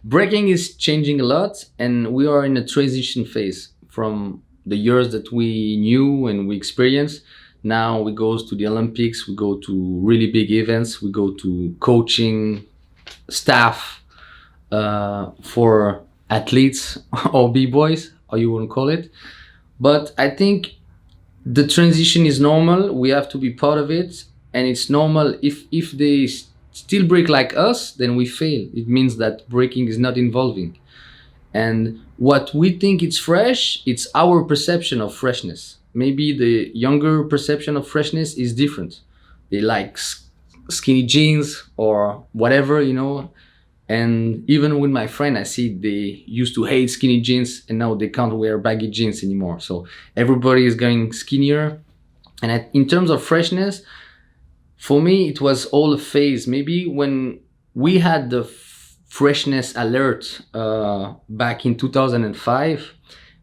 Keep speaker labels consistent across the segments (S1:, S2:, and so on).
S1: Breaking is changing a lot, and we are in a transition phase from the years that we knew and we experienced. Now we go to the Olympics, we go to really big events, we go to coaching staff for athletes or b-boys, or you want to call it. But I think the transition is normal. We have to be part of it, and it's normal. If they still break like us, then we fail. It means that breaking is not involving. And what we think it's fresh, it's our perception of freshness. Maybe the younger perception of freshness is different. They like skinny jeans or whatever, you know. And even with my friend, I see they used to hate skinny jeans, and now they can't wear baggy jeans anymore. So everybody is going skinnier. And in terms of freshness, for me, it was all a phase. Maybe when we had the freshness alert back in 2005,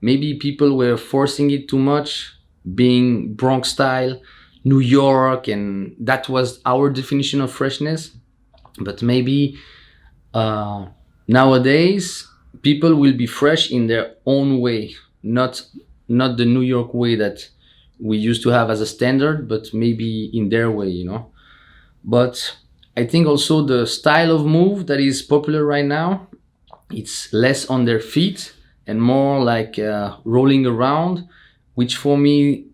S1: maybe people were forcing it too much, being Bronx style, New York, and that was our definition of freshness. But maybe nowadays, people will be fresh in their own way, not the New York way that we used to have as a standard, but maybe in their way, you know. But I think also the style of move that is popular right now, it's less on their feet and more like rolling around, which for me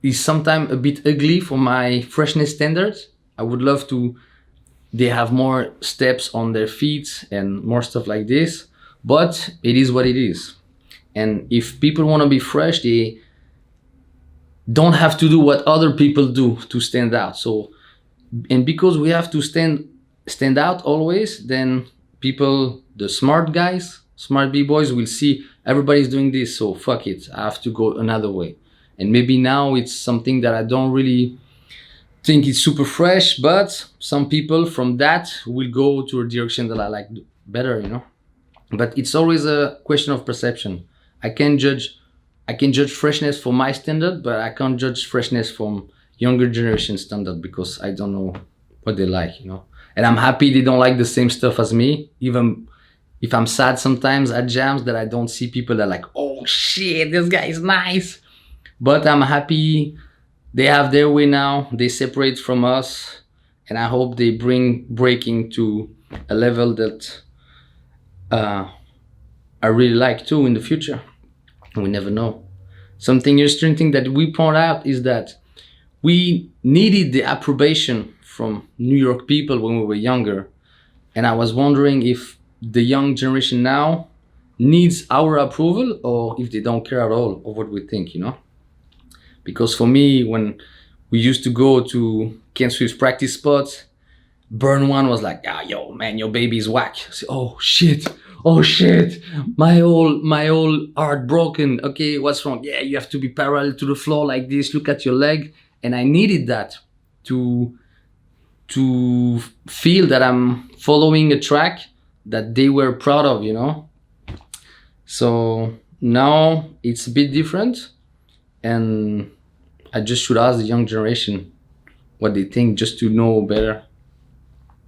S1: is sometimes a bit ugly for my freshness standards. I would love to, they have more steps on their feet and more stuff like this, but it is what it is. And if people want to be fresh, they don't have to do what other people do to stand out. So, and because we have to stand out always, then people, the smart guys, smart b-boys will see everybody's doing this, so fuck it, I have to go another way. And maybe now it's something that I don't really think it's super fresh, but some people from that will go to a direction that I like better, you know. But it's always a question of perception. I can judge freshness for my standard, but I can't judge freshness from younger generation standard because I don't know what they like, you know. And I'm happy they don't like the same stuff as me, even if I'm sad sometimes at jams that I don't see people that are like, oh shit, this guy is nice. But I'm happy they have their way now, they separate from us, and I hope they bring breaking to a level that I really like too in the future. We never know. Something interesting that we point out is that we needed the approbation from New York people when we were younger. And I was wondering if the young generation now needs our approval or if they don't care at all of what we think, you know? Because for me, when we used to go to Ken Swift's practice spots, Burn One was like, ah, yo, man, your baby's whack. I say, oh shit, my whole art broken. Okay, what's wrong? Yeah, you have to be parallel to the floor like this, look at your leg. And I needed that to feel that I'm following a track that they were proud of, you know? So now it's a bit different, and I just should ask the young generation what they think just to know better.